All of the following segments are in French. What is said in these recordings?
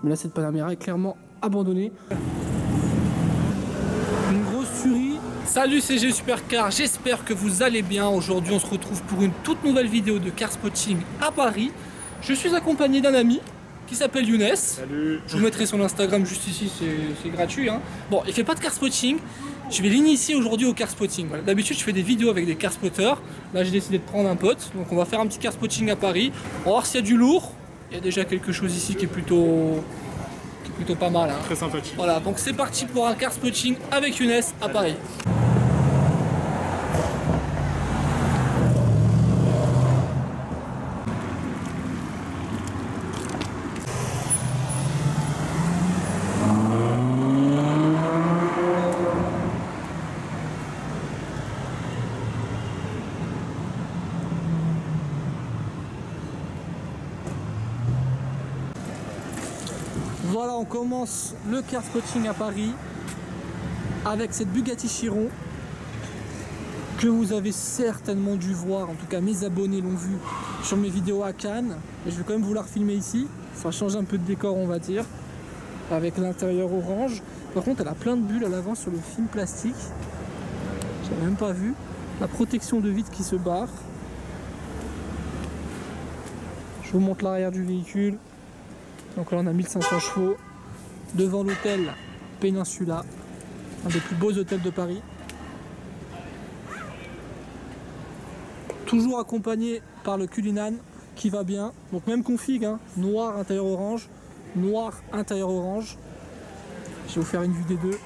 Mais là, cette Panamera est clairement abandonnée. Une grosse tuerie. Salut, c'est G Supercar, j'espère que vous allez bien. Aujourd'hui, on se retrouve pour une toute nouvelle vidéo de car spotting à Paris. Je suis accompagné d'un ami qui s'appelle Younes. Salut. Je vous mettrai son Instagram juste ici, c'est gratuit. Hein. Bon, il fait pas de car spotting. Je vais l'initier aujourd'hui au car spotting. Voilà. D'habitude, je fais des vidéos avec des car spotters. Là, j'ai décidé de prendre un pote. Donc, on va faire un petit car spotting à Paris. On va voir s'il y a du lourd. Il y a déjà quelque chose ici qui est plutôt pas mal. Hein. Très sympathique. Voilà, donc c'est parti pour un car spotting avec Younes à Paris. Voilà, on commence le car spotting à Paris avec cette Bugatti Chiron que vous avez certainement dû voir, en tout cas mes abonnés l'ont vu sur mes vidéos à Cannes. Mais je vais quand même vous la refilmer ici, ça change un peu de décor on va dire, avec l'intérieur orange. Par contre elle a plein de bulles à l'avant sur le film plastique, j'avais même pas vu. La protection de vitre qui se barre. Je vous montre l'arrière du véhicule. Donc là on a 1500 chevaux devant l'hôtel Peninsula, un des plus beaux hôtels de Paris. Toujours accompagné par le Cullinan qui va bien. Donc même config, hein, noir intérieur orange, noir intérieur orange. Je vais vous faire une vue des deux.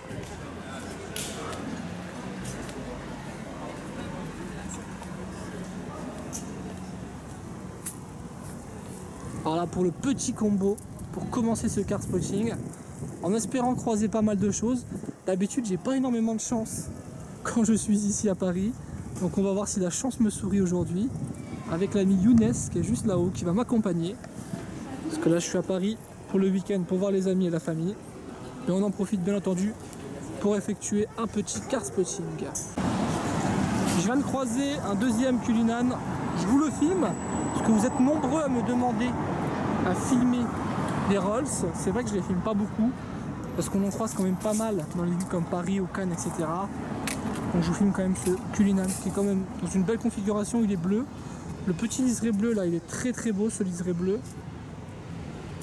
Alors là pour le petit combo pour commencer ce car spotting, en espérant croiser pas mal de choses. D'habitude j'ai pas énormément de chance quand je suis ici à Paris, donc on va voir si la chance me sourit aujourd'hui avec l'ami Younes qui est juste là-haut qui va m'accompagner, parce que là je suis à Paris pour le week-end pour voir les amis et la famille, et on en profite bien entendu pour effectuer un petit car spotting. Je viens de croiser un deuxième Cullinan, je vous le filme parce que vous êtes nombreux à me demander à filmer des Rolls. C'est vrai que je les filme pas beaucoup parce qu'on en croise quand même pas mal dans les villes comme Paris ou Cannes, etc. Donc je vous filme quand même ce Cullinan qui est quand même dans une belle configuration. Il est bleu, le petit liseré bleu là il est très très beau, ce liseré bleu.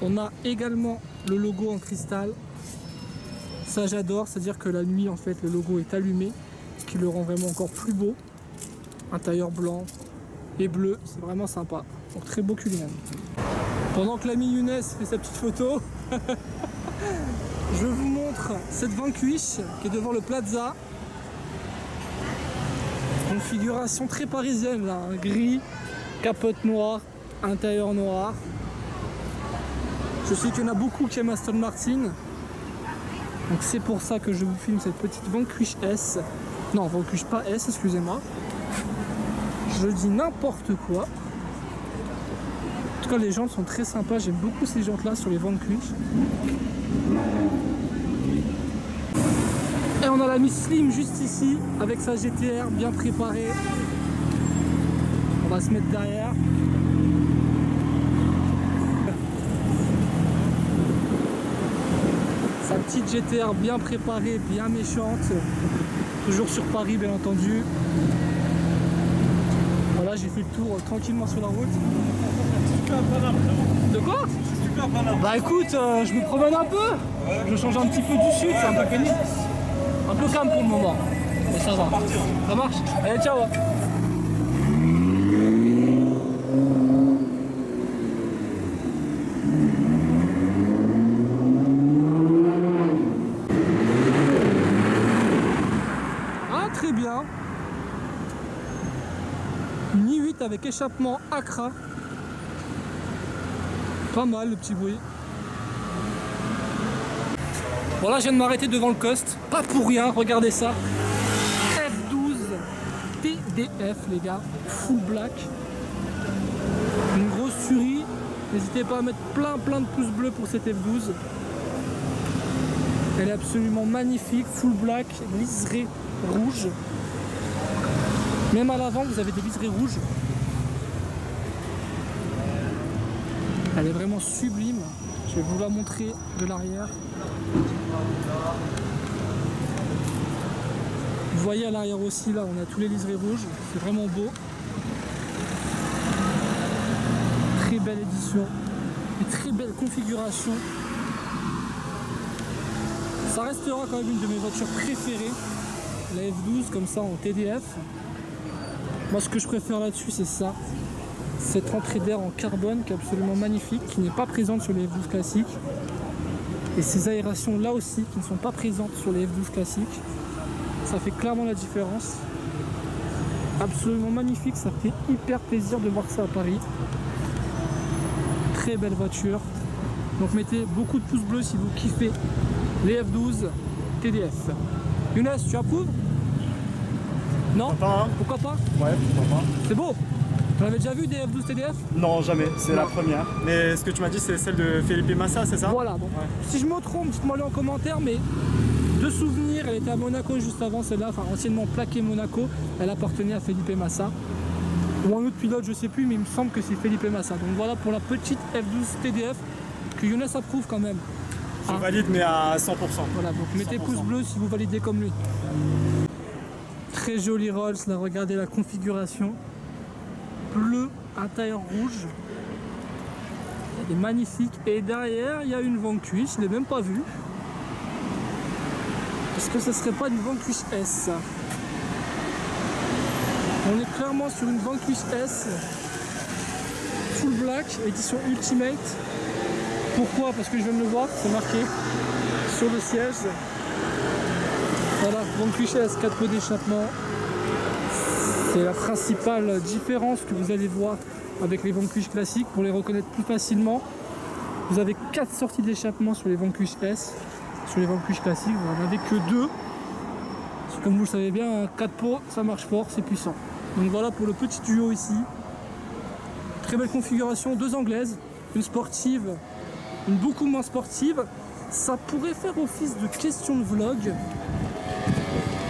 On a également le logo en cristal, ça j'adore, c'est à dire que la nuit en fait le logo est allumé, ce qui le rend vraiment encore plus beau. Intérieur blanc et bleu, c'est vraiment sympa, donc très beau Cullinan. Pendant que l'ami Younes fait sa petite photo, je vous montre cette Vanquish qui est devant le Plaza. Configuration très parisienne là, hein. Gris, capote noire, intérieur noir. Je sais qu'il y en a beaucoup qui aiment Aston Martin. Donc c'est pour ça que je vous filme cette petite Vanquish S. Non, Vanquish pas S, excusez-moi. Je dis n'importe quoi. En tout cas les jantes sont très sympas, j'aime beaucoup ces jantes là sur les Vanquish. Et on a la Miss Slim juste ici avec sa GTR bien préparée. On va se mettre derrière. Sa petite GTR bien préparée, bien méchante. Toujours sur Paris bien entendu. Voilà, j'ai fait le tour tranquillement sur la route. De quoi? Bah écoute, je me promène un peu. Je change un petit peu du sud, c'est un peu pénible. Un peu calme pour le moment. Mais ça va. Ça marche? Allez, ciao. Ah, très bien. Une i8 avec échappement Accra. Pas mal le petit bruit. Voilà, je viens de m'arrêter devant le Coast. Pas pour rien, regardez ça. F12 TDF les gars, full black. Une grosse tuerie. N'hésitez pas à mettre plein de pouces bleus pour cette F12. Elle est absolument magnifique, full black, liseré rouge. Même à l'avant, vous avez des liserés rouges. Elle est vraiment sublime. Je vais vous la montrer de l'arrière. Vous voyez à l'arrière aussi, là, on a tous les liserés rouges. C'est vraiment beau. Très belle édition. Une très belle configuration. Ça restera quand même une de mes voitures préférées. La F12 comme ça en TDF. Moi ce que je préfère là-dessus c'est ça. Cette entrée d'air en carbone qui est absolument magnifique, qui n'est pas présente sur les F12 classiques. Et ces aérations là aussi qui ne sont pas présentes sur les F12 classiques. Ça fait clairement la différence. Absolument magnifique, ça fait hyper plaisir de voir ça à Paris. Très belle voiture. Donc mettez beaucoup de pouces bleus si vous kiffez les F12 TDF. Younes, tu approuves? Non? Pourquoi pas, hein? Pourquoi pas? Ouais, pourquoi pas. C'est beau. Vous avez déjà vu des F12 TDF? Non, jamais, c'est la première. Mais ce que tu m'as dit, c'est celle de Felipe Massa, c'est ça? Voilà, donc si je me trompe, dites-moi-le en commentaire, mais de souvenir, elle était à Monaco juste avant celle-là, enfin anciennement plaquée Monaco, elle appartenait à Felipe Massa. Ou un autre pilote, je sais plus, mais il me semble que c'est Felipe Massa. Donc voilà pour la petite F12 TDF que Younes approuve quand même. Je valide, mais à 100%. Voilà, donc mettez 100%. pouce bleu si vous validez comme lui. Très jolie Rolls, là, regardez la configuration. Bleu, intérieur rouge. Elle est magnifique. Et derrière, il y a une Vanquish, je ne l'ai même pas vue. Est-ce que ce serait pas une Vanquish S ça? On est clairement sur une Vanquish S. Full black, édition Ultimate. Pourquoi? Parce que je viens de le voir, c'est marqué sur le siège. Voilà, Vanquish S, 4 pots d'échappement. C'est la principale différence que vous allez voir avec les Vanquish classiques pour les reconnaître plus facilement. Vous avez 4 sorties d'échappement sur les Vanquish S. Sur les Vanquish classiques, vous n'en avez que 2. Comme vous le savez bien, 4 pots, ça marche fort, c'est puissant. Donc voilà pour le petit duo ici. Très belle configuration, 2 anglaises, une sportive, une beaucoup moins sportive. Ça pourrait faire office de question de vlog.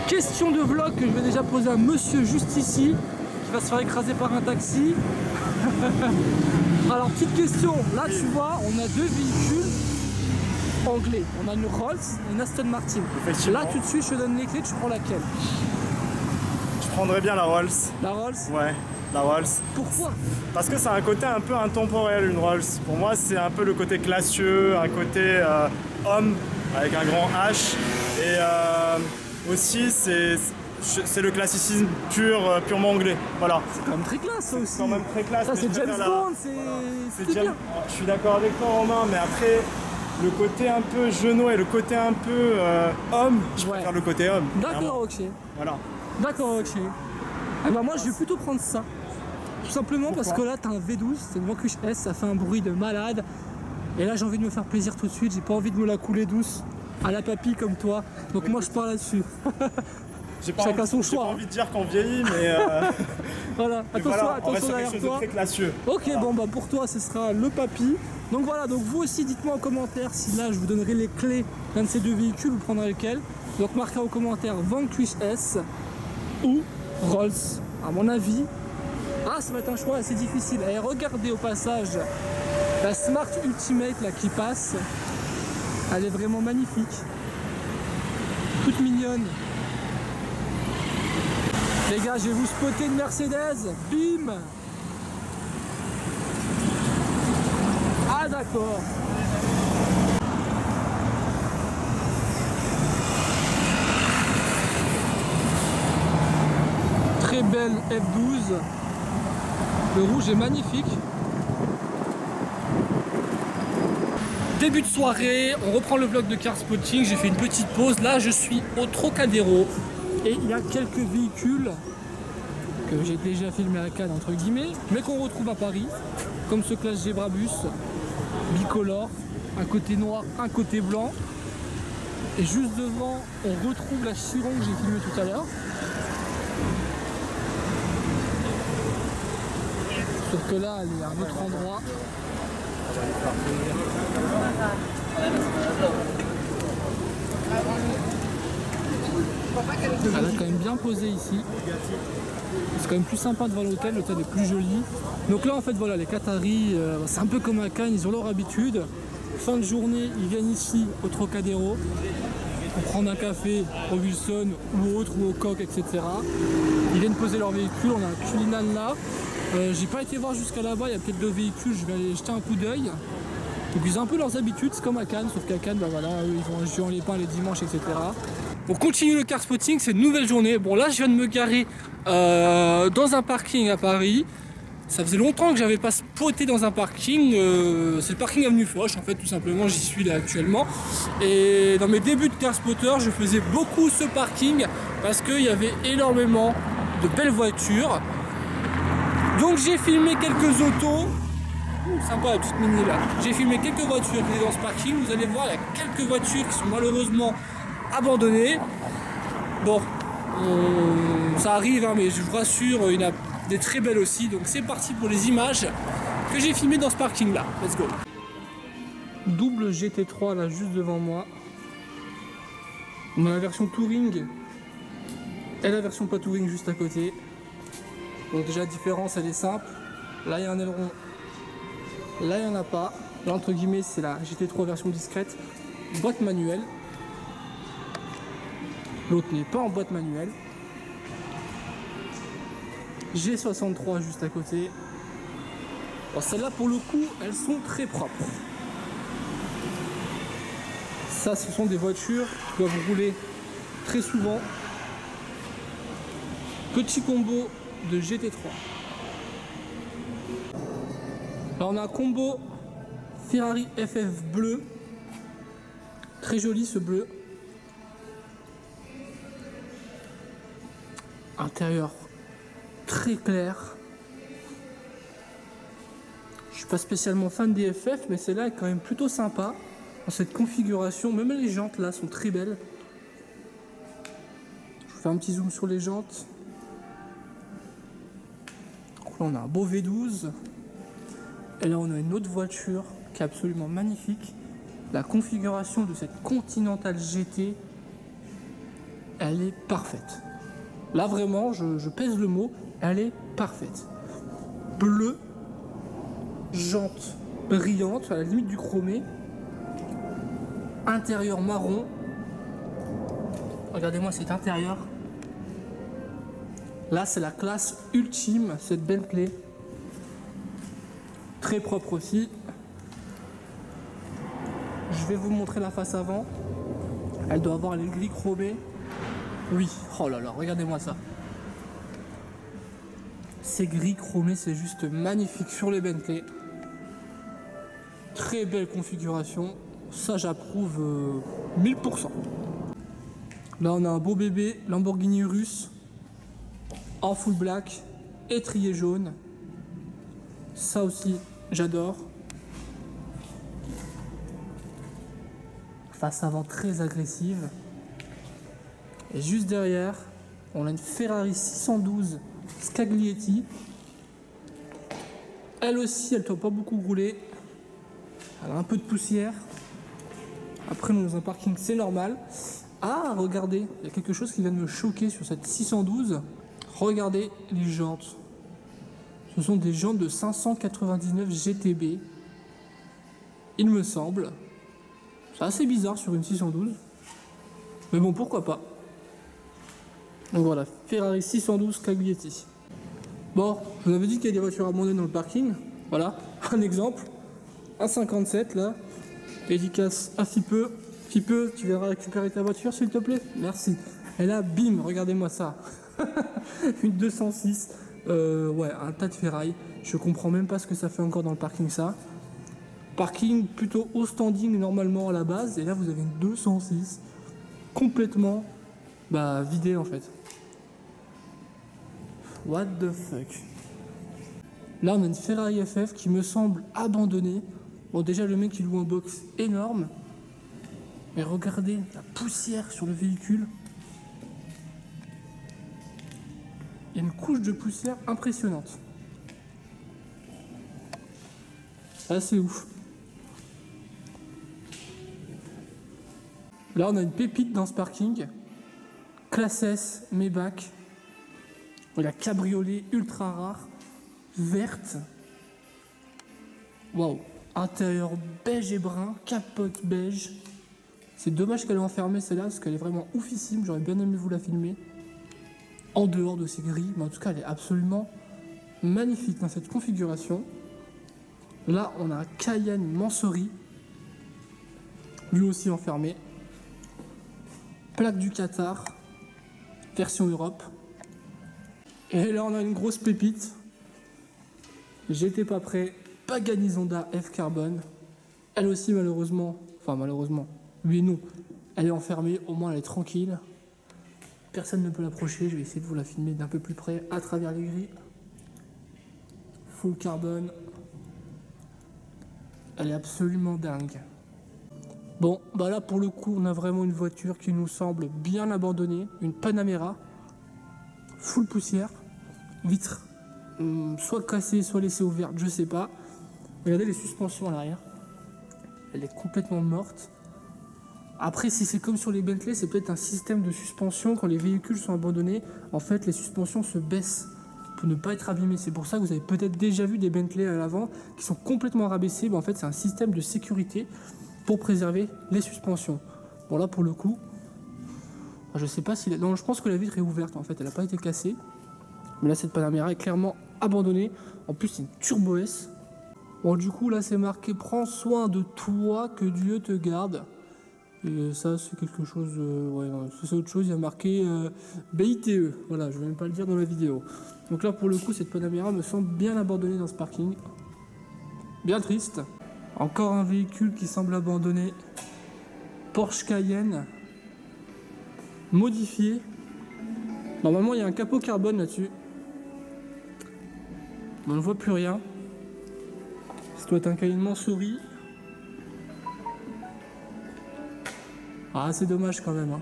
Question de vlog que je vais déjà poser à monsieur juste ici, qui va se faire écraser par un taxi. Alors petite question, là tu vois, on a 2 véhicules anglais. On a une Rolls et une Aston Martin. Là tout de suite je te donne les clés, tu prends laquelle? Je prendrais bien la Rolls. La Rolls? Ouais, la Rolls. Pourquoi? Parce que c'est un côté un peu intemporel, une Rolls. Pour moi, c'est un peu le côté classieux, un côté homme, avec un grand H. Et aussi, c'est le classicisme purement anglais. Voilà. C'est quand même très classe ça aussi. C'est quand même très classe. Ça c'est James Bond, c'est bien. Je suis d'accord avec toi Romain, mais après, le côté un peu genou et le côté un peu homme, je préfère le côté homme. D'accord, ok. Voilà. D'accord, ok. Eh ben moi je vais plutôt prendre ça. Tout simplement parce que là t'as un V12, c'est une Vanquish S, ça fait un bruit de malade. Et là j'ai envie de me faire plaisir tout de suite, j'ai pas envie de me la couler douce à la papille comme toi. Donc moi je pars là-dessus. Chacun son choix. J'ai pas envie de dire qu'on vieillit, mais voilà, attention derrière toi. Très classieux. Ok, voilà. bon bah pour toi ce sera le papy. Donc voilà, donc vous aussi dites-moi en commentaire si là je vous donnerai les clés d'un de ces 2 véhicules, vous prendrez lequel. Donc marquez en commentaire Vanquish S ou Rolls. À mon avis, ça va être un choix assez difficile. Et regardez au passage la Smart Ultimate là qui passe. Elle est vraiment magnifique. Toute mignonne. Les gars, je vais vous spotter une Mercedes. Bim! Ah d'accord. Très belle F12. Le rouge est magnifique. Début de soirée, on reprend le vlog de car spotting. J'ai fait une petite pause. Là, je suis au Trocadéro. Et il y a quelques véhicules que j'ai déjà filmé à Cannes entre guillemets, mais qu'on retrouve à Paris, comme ce Classe G Brabus, bicolore, un côté noir, un côté blanc. Et juste devant, on retrouve la Chiron que j'ai filmé tout à l'heure. Sauf que là, elle est à un autre endroit. Elle a quand même bien posé ici. C'est quand même plus sympa devant l'hôtel est plus joli. Donc là en fait voilà, les Qataris, c'est un peu comme à Cannes, ils ont leur habitude. Fin de journée, ils viennent ici au Trocadéro pour prendre un café au Wilson ou autre, ou au Coq, etc. Ils viennent poser leur véhicule, on a un Cullinan là. J'ai pas été voir jusqu'à là-bas, il y a peut-être 2 véhicules, je vais aller jeter un coup d'œil. Donc ils ont un peu leurs habitudes, c'est comme à Cannes, sauf qu'à Cannes, bah voilà, eux, ils vont à Juan-les-Pins les dimanches, etc. On continue le car spotting, c'est une nouvelle journée. Bon là je viens de me garer dans un parking à Paris. Ça faisait longtemps que j'avais pas spoté dans un parking, c'est le parking Avenue Foch en fait, tout simplement, j'y suis là actuellement. Et dans mes débuts de car spotter, je faisais beaucoup ce parking parce qu'il y avait énormément de belles voitures. Donc j'ai filmé quelques autos. Sympa la petite mini là. J'ai filmé quelques voitures qui étaient dans ce parking. Vous allez voir, il y a quelques voitures qui sont malheureusement abandonnées. Bon, ça arrive, hein, mais je vous rassure, il y en a des très belles aussi. Donc c'est parti pour les images que j'ai filmées dans ce parking là. Let's go. Double GT3 là juste devant moi. On a la version Touring et la version pas Touring juste à côté. Donc déjà la différence elle est simple. Là il y a un aileron. Là, il n'y en a pas. Là, entre guillemets, c'est la GT3 version discrète. Boîte manuelle. L'autre n'est pas en boîte manuelle. G63 juste à côté. Bon, celles-là, pour le coup, elles sont très propres. Ça, ce sont des voitures qui doivent rouler très souvent. Petit combo de GT3. Là on a un combo Ferrari FF bleu, très joli ce bleu. Intérieur très clair. Je suis pas spécialement fan des FF, mais celle-là est quand même plutôt sympa dans cette configuration. Même les jantes là sont très belles. Je vous fais un petit zoom sur les jantes. Donc là on a un beau V12. Et là on a une autre voiture qui est absolument magnifique. La configuration de cette Continental GT, elle est parfaite. Là vraiment, je pèse le mot, elle est parfaite. Bleu, jante brillante, à la limite du chromé. Intérieur marron. Regardez-moi cet intérieur. Là c'est la classe ultime, cette Bentley. Très propre aussi. Je vais vous montrer la face avant. Elle doit avoir les gris chromés. Oui, oh là là, regardez-moi ça. Ces gris chromés, c'est juste magnifique sur les Bentley. Très belle configuration. Ça, j'approuve 1000%. Là, on a un beau bébé Lamborghini Urus en full black, étrier jaune. Ça aussi, j'adore. Face avant très agressive. Et juste derrière, on a une Ferrari 612 Scaglietti. Elle aussi, elle ne doit pas beaucoup rouler. Elle a un peu de poussière. Après, nous, dans un parking, c'est normal. Ah, regardez, il y a quelque chose qui vient de me choquer sur cette 612. Regardez les jantes. Ce sont des jantes de 599 GTB. Il me semble. C'est assez bizarre sur une 612. Mais bon, pourquoi pas. Donc voilà, Ferrari 612 Caglietti. Bon, je vous avais dit qu'il y a des voitures abandonnées dans le parking. Voilà, un exemple. Un 57 là. Dédicace à Fipeux. Fipeux, tu viendras récupérer ta voiture s'il te plaît? Merci. Et là, bim, regardez-moi ça. Une 206. Ouais, un tas de ferraille. Je comprends même pas ce que ça fait encore dans le parking ça. Parking plutôt haut standing normalement à la base. Et là, vous avez une 206. Complètement vidé en fait. What the fuck. Là, on a une Ferrari FF qui me semble abandonnée. Bon, déjà, le mec, il loue un box énorme. Mais regardez la poussière sur le véhicule. Il y a une couche de poussière impressionnante. Assez ouf. Là, on a une pépite dans ce parking. Classe S, Maybach. La cabriolet ultra rare, verte. Waouh. Intérieur beige et brun, capote beige. C'est dommage qu'elle est enfermée celle-là parce qu'elle est vraiment oufissime. J'aurais bien aimé vous la filmer. En dehors de ces grilles, mais en tout cas elle est absolument magnifique dans cette configuration. Là on a un Cayenne Mansory. Lui aussi enfermé. Plaque du Qatar. Version Europe. Et là on a une grosse pépite. J'étais pas prêt. Pagani Zonda F Carbone. Elle aussi malheureusement, oui et non, elle est enfermée, au moins elle est tranquille. Personne ne peut l'approcher, je vais essayer de vous la filmer d'un peu plus près à travers les grilles. Full carbone. Elle est absolument dingue. Bon, bah là pour le coup on a vraiment une voiture qui nous semble bien abandonnée, une Panamera. Full poussière, vitre soit cassée, soit laissée ouverte, je sais pas. Regardez les suspensions à l'arrière. Elle est complètement morte. Après, si c'est comme sur les Bentley, c'est peut-être un système de suspension. Quand les véhicules sont abandonnés, en fait, les suspensions se baissent pour ne pas être abîmées. C'est pour ça que vous avez peut-être déjà vu des Bentley à l'avant qui sont complètement rabaissés. Mais en fait, c'est un système de sécurité pour préserver les suspensions. Bon, là, pour le coup, je sais pas si... Non, je pense que la vitre est ouverte, en fait. Elle n'a pas été cassée. Mais là, cette Panamera est clairement abandonnée. En plus, c'est une Turbo S. Bon, du coup, là, c'est marqué « Prends soin de toi, que Dieu te garde ». Et ça, c'est quelque chose... ouais, non, c'est autre chose, il y a marqué BITE. Voilà, je vais même pas le dire dans la vidéo. Donc là, pour le coup, cette Panamera me semble bien abandonnée dans ce parking. Bien triste. Encore un véhicule qui semble abandonné. Porsche Cayenne. Modifié. Normalement, il y a un capot carbone là-dessus. On ne voit plus rien. Ça doit être un Cayenne Mansory. Ah, c'est dommage quand même. Hein.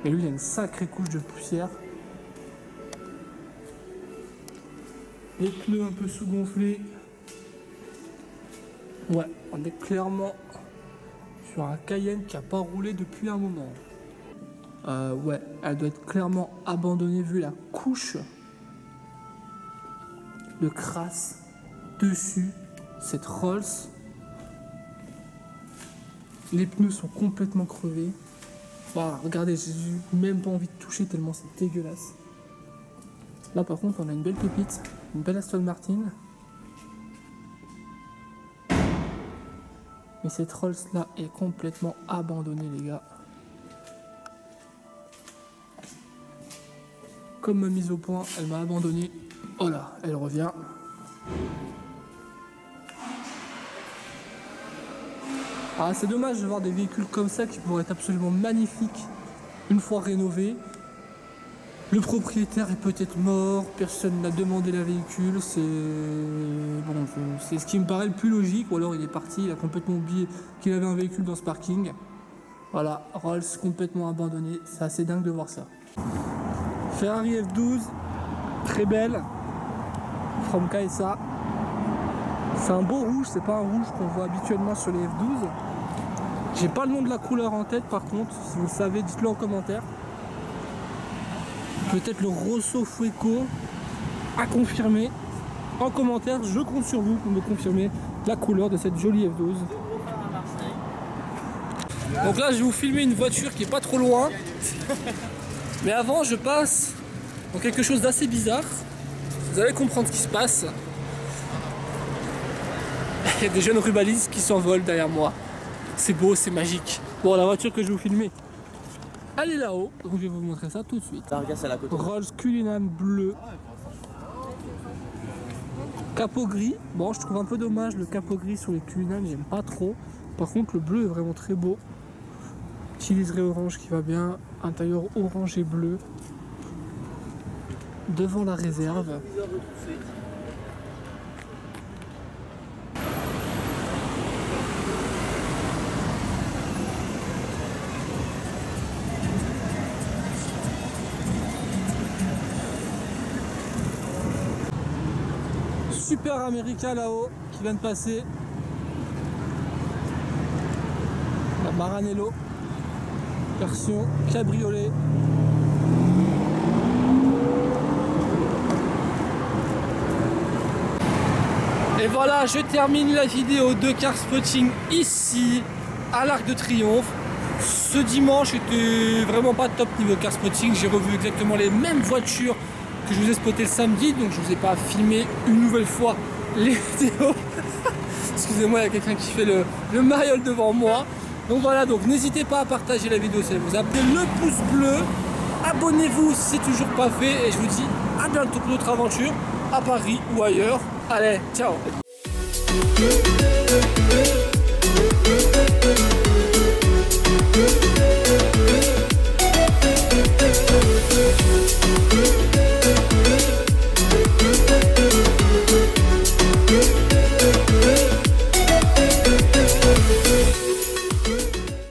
Et lui, il a une sacrée couche de poussière. Les pneus un peu sous-gonflés. Ouais, on est clairement sur un Cayenne qui n'a pas roulé depuis un moment. Ouais, elle doit être clairement abandonnée vu la couche de crasse dessus. Cette Rolls. Les pneus sont complètement crevés. Bah, regardez, j'ai même pas envie de toucher tellement c'est dégueulasse. Là par contre on a une belle pépite, une belle Aston Martin. Mais cette Rolls là est complètement abandonnée les gars. Comme ma mise au point, elle m'a abandonné. Oh là, elle revient. Ah, c'est dommage de voir des véhicules comme ça qui pourraient être absolument magnifiques une fois rénovés. Le propriétaire est peut-être mort, personne n'a demandé la véhicule, c'est bon, c'est ce qui me paraît le plus logique, ou alors il est parti, il a complètement oublié qu'il avait un véhicule dans ce parking. Voilà, Rolls complètement abandonné, c'est assez dingue de voir ça. Ferrari F12, très belle, from KSA. C'est un beau rouge, c'est pas un rouge qu'on voit habituellement sur les F12. J'ai pas le nom de la couleur en tête par contre, si vous le savez, dites-le en commentaire. Peut-être le Rosso Fueco à confirmer en commentaire. Je compte sur vous pour me confirmer la couleur de cette jolie F12. Donc là, je vais vous filmer une voiture qui est pas trop loin. Mais avant, je passe dans quelque chose d'assez bizarre. Vous allez comprendre ce qui se passe. Il y a des jeunes rubalises qui s'envolent derrière moi. C'est beau, c'est magique. Bon, la voiture que je vais vous filmer, elle est là-haut. Donc je vais vous montrer ça tout de suite. Rolls Cullinan bleu. Capot gris. Bon, je trouve un peu dommage le capot gris sur les Cullinan, j'aime pas trop. Par contre, le bleu est vraiment très beau. Petit liseré orange qui va bien. Intérieur orange et bleu. Devant la réserve. Super America là-haut qui vient de passer. La Maranello version cabriolet. Et voilà, je termine la vidéo de car spotting ici, à l'Arc de Triomphe. Ce dimanche était vraiment pas top niveau car spotting. J'ai revu exactement les mêmes voitures que je vous ai spottées le samedi, donc je vous ai pas filmé une nouvelle fois les vidéos. Excusez-moi, il y a quelqu'un qui fait le mariole devant moi. Donc voilà, donc n'hésitez pas à partager la vidéo si elle vous a plu, le pouce bleu, abonnez-vous si c'est toujours pas fait, et je vous dis à bientôt pour d'autres aventures à Paris ou ailleurs. Allez, ciao.